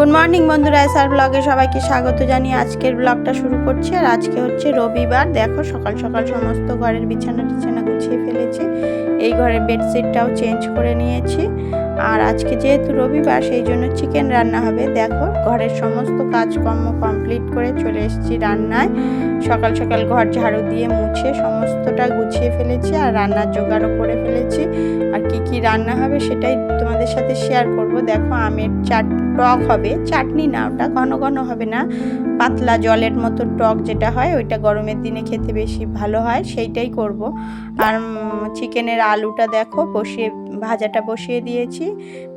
Good morning বন্ধুরা, SR ব্লগে সবাইকে স্বাগত জানিয়ে আজকের ব্লগটা শুরু করছি। আর আজকে হচ্ছে রবিবার। দেখো সকাল সকাল সমস্ত ঘরের বিছানা গুছিয়ে ফেলেছি। এই ঘরের বেডশিটটাও চেঞ্জ করে নিয়েছি। আর আজকে যেহেতু রবিবার সেই জন্য চিকেন রান্না হবে। দেখো ঘরের সমস্ত কাজকর্ম কমপ্লিট করে চলে এসেছি রান্নায়। সকাল সকাল ঘর ঝাড়ু দিয়ে মুছে সমস্তটা গুছিয়ে ফেলেছি আর রান্নার জোগাড়ও করে ফেলেছি। আর কি রান্না হবে সেটাই তোমাদের সাথে শেয়ার করব। দেখো আমের টক হবে, চাটনি না, ওটা ঘন ঘন হবে না, পাতলা জলের মতো টক যেটা হয় ওইটা গরমের দিনে খেতে বেশি ভালো হয়, সেইটাই করব। আর চিকেনের আলুটা দেখো ভাজাটা বসিয়ে দিয়েছি।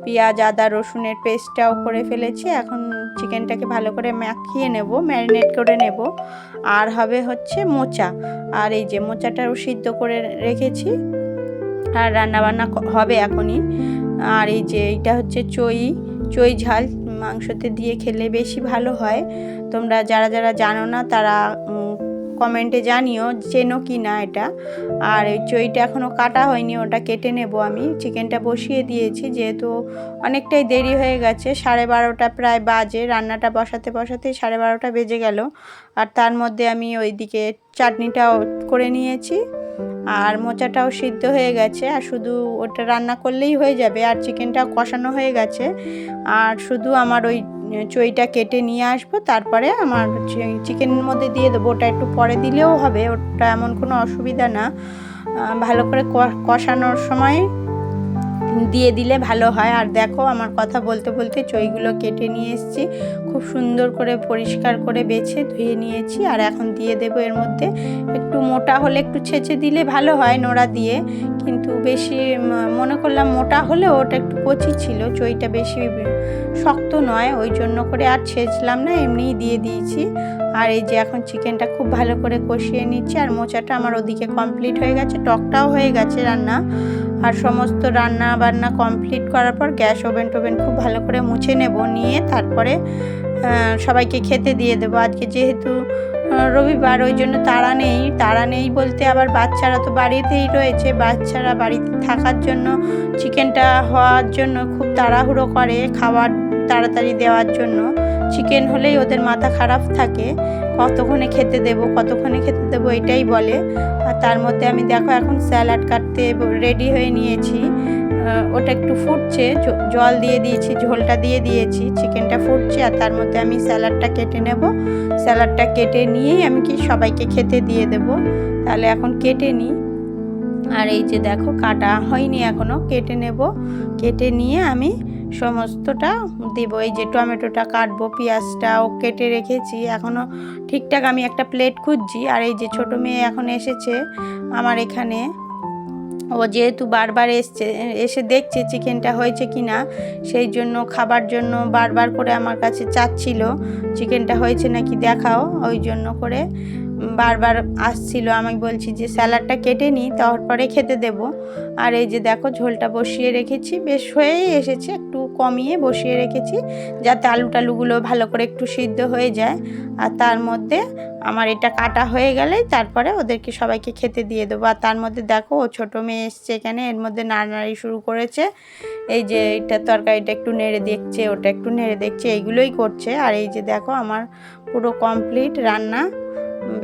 পেঁয়াজ আদা রসুনের পেস্টটাও করে ফেলেছি। এখন চিকেনটাকে ভালো করে মাখিয়ে নেব, ম্যারিনেট করে নেব। আর হবে হচ্ছে মোচা, আর এই যে মোচাটাও সিদ্ধ করে রেখেছি আর রান্নাবান্না হবে এখনই। আর এই যে এইটা হচ্ছে চই ঝাল, মাংসতে দিয়ে খেলে বেশি ভালো হয়। তোমরা যারা যারা জানো না তারা কমেন্টে জানিও চেনো কি না এটা। আর এই চইটা এখনও কাটা হয়নি, ওটা কেটে নেব আমি। চিকেনটা বসিয়ে দিয়েছি, যেহেতু অনেকটাই দেরি হয়ে গেছে, 12:30 প্রায় বাজে। রান্নাটা বসাতে 12:30 বেজে গেল। আর তার মধ্যে আমি ওইদিকে চাটনিটাও করে নিয়েছি আর মোচাটাও সিদ্ধ হয়ে গেছে। আর শুধু ওটা রান্না করলেই হয়ে যাবে। আর চিকেনটা কষানো হয়ে গেছে। আর শুধু আমার ওই চইটা কেটে নিয়ে আসবো, তারপরে আমার চিকেনের মধ্যে দিয়ে দেবো। ওটা একটু পরে দিলেও হবে, ওটা এমন কোনো অসুবিধা না। ভালো করে কষানোর সময় দিয়ে দিলে ভালো হয়। আর দেখো আমার কথা বলতে বলতে চইগুলো কেটে নিয়ে এসেছি, খুব সুন্দর করে পরিষ্কার করে বেছে ধুয়ে নিয়েছি। আর এখন দিয়ে দেবো এর মধ্যে। একটু মোটা হলে একটু ছেঁচে দিলে ভালো হয় নোড়া দিয়ে, কিন্তু বেশি মনে করলাম মোটা হলেও ওটা একটু কচি ছিল, চইটা বেশি শক্ত নয়, ওই জন্য করে আর ছেঁচলাম না, এমনিই দিয়ে দিয়েছি। আর এই যে এখন চিকেনটা খুব ভালো করে কষিয়ে নিচ্ছি। আর মোচাটা আমার ওদিকে কমপ্লিট হয়ে গেছে, টকটাও হয়ে গেছে রান্না। আর সমস্ত রান্না বান্না কমপ্লিট করার পর গ্যাস ওভেন খুব ভালো করে মুছে নেব, নিয়ে তারপরে সবাইকে খেতে দিয়ে দেবো। আজকে যেহেতু রবিবার ওই জন্য তাড়া নেই বলতে আবার বাচ্চারা তো বাড়িতেই রয়েছে। বাচ্চারা বাড়িতে থাকার জন্য চিকেনটা হওয়ার জন্য খুব তাড়াহুড়ো করে খাবার তাড়াতাড়ি দেওয়ার জন্য। চিকেন হলেই ওদের মাথা খারাপ থাকে, কতক্ষণে খেতে দেবো এটাই বলে। আর তার মধ্যে আমি দেখো এখন স্যালাড কাটতে রেডি হয়ে নিয়েছি। ওটা একটু ফুটছে, জল দিয়ে দিয়েছি, ঝোলটা দিয়ে দিয়েছি, চিকেনটা ফুটছে। আর তার মধ্যে আমি স্যালাডটা কেটে নেব। স্যালাডটা কেটে নিয়েই আমি সবাইকে খেতে দিয়ে দেব। তাহলে এখন কেটে নিই। আর এই যে দেখো কাটা হয়নি এখনও, কেটে নেব। কেটে নিয়ে আমি সমস্তটা দেব। এই যে টমেটোটা কাটবো, পেঁয়াজটাও কেটে রেখেছি, এখনও ঠিকঠাক আমি একটা প্লেট খুঁজছি। আর এই যে ছোটো মেয়ে এখন এসেছে আমার এখানে, ও যেহেতু বারবার এসে দেখছে চিকেনটা হয়েছে কি না, সেই জন্য খাবার জন্য বারবার করে আমার কাছে চাচ্ছিল চিকেনটা হয়েছে নাকি দেখাও, ওই জন্য করে বারবার আসছিল। আমি বলছি যে স্যালাডটা কেটে নিই, তারপরে খেতে দেব। আর এই যে দেখো ঝোলটা বসিয়ে রেখেছি, বেশ হয়েই এসেছে, একটু কমিয়ে বসিয়ে রেখেছি যাতে টালুগুলো ভালো করে একটু সিদ্ধ হয়ে যায়। আর তার মধ্যে আমার এটা কাটা হয়ে গেলেই তারপরে ওদেরকে সবাইকে খেতে দিয়ে দেবো। আর তার মধ্যে দেখো ও ছোটো মেয়ে এসছে এখানে, এর মধ্যে নাড়ানাড়ি শুরু করেছে। এই যে এটা তরকারিটা একটু নেড়ে দেখছে, ওটা একটু নেড়ে দেখছে, এইগুলোই করছে। আর এই যে দেখো আমার পুরো কমপ্লিট রান্না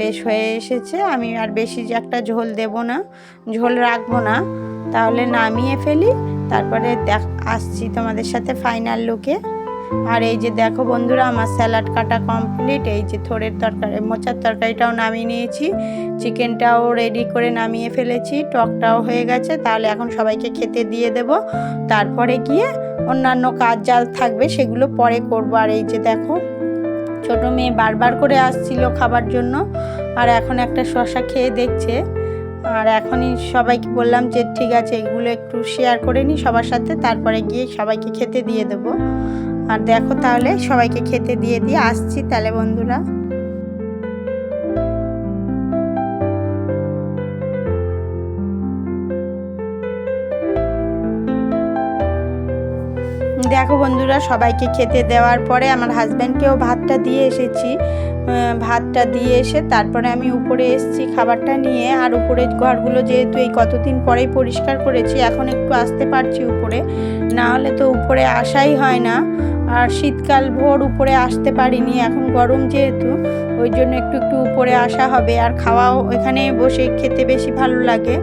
বেশ হয়ে এসেছে। আমি আর বেশি যে একটা ঝোল দেব না, ঝোল রাখবো না, তাহলে নামিয়ে ফেলি, তারপরে আসছি তোমাদের সাথে ফাইনাল লুকে। আর এই যে দেখো বন্ধুরা আমার স্যালাড কাটা কমপ্লিট। এই যে মোচার তরকারিটাও নামিয়ে নিয়েছি, চিকেনটাও রেডি করে নামিয়ে ফেলেছি, টকটাও হয়ে গেছে। তাহলে এখন সবাইকে খেতে দিয়ে দেব, তারপরে গিয়ে অন্যান্য কাজ যা থাকবে সেগুলো পরে করবো। আর এই যে দেখো ছোটো মেয়ে বারবার করে আসছিল খাবার জন্য, আর এখন একটা শসা খেয়ে দেখছে। আর এখনই সবাইকে বললাম যে ঠিক আছে এগুলো একটু শেয়ার করে নিই সবার সাথে, তারপরে গিয়ে সবাইকে খেতে দিয়ে দেবো। আর দেখো তাহলে সবাইকে খেতে দিয়ে আসছি তাহলে বন্ধুরা। দেখো বন্ধুরা সবাইকে খেতে দেওয়ার পরে আমার হাজব্যান্ডকেও ভাতটা দিয়ে এসেছি। ভাতটা দিয়ে এসে তারপরে আমি উপরে এসেছি খাবারটা নিয়ে। আর উপরের ঘরগুলো যেহেতু এই কতদিন পরেই পরিষ্কার করেছি, এখন একটু আসতে পারছি উপরে, না হলে তো উপরে আসাই হয় না। আর শীতকাল ভোর উপরে আসতে পারিনি, এখন গরম যেহেতু ওই জন্য একটু একটু উপরে আসা হবে। আর খাওয়াও এখানে বসে খেতে বেশি ভালো লাগে।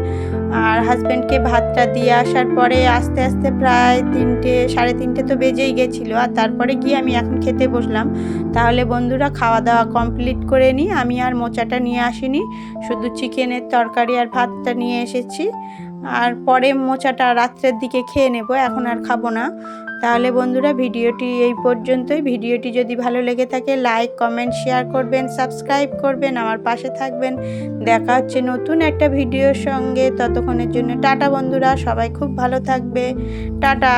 আর হাজব্যান্ডকে ভাতটা দিয়ে আসার পরে আস্তে আস্তে প্রায় 3টে 3:30 তো বেজেই গেছিলো। আর তারপরে গিয়ে আমি এখন খেতে বসলাম। তাহলে বন্ধুরা খাওয়া দাওয়া কমপ্লিট করে নিই। আমি আর মোচাটা নিয়ে আসিনি, শুধু চিকেনের তরকারি আর ভাতটা নিয়ে এসেছি। আর পরে মোচাটা রাত্রের দিকে খেয়ে নেব, এখন আর খাবো না। তাহলে বন্ধুরা ভিডিওটি এই পর্যন্তই। ভিডিওটি যদি ভালো লেগে থাকে লাইক কমেন্ট শেয়ার করবেন, সাবস্ক্রাইব করবেন, আমার পাশে থাকবেন। দেখা হচ্ছে নতুন একটা ভিডিওর সঙ্গে। ততক্ষণের জন্য টাটা বন্ধুরা, সবাই খুব ভালো থাকবে। টাটা।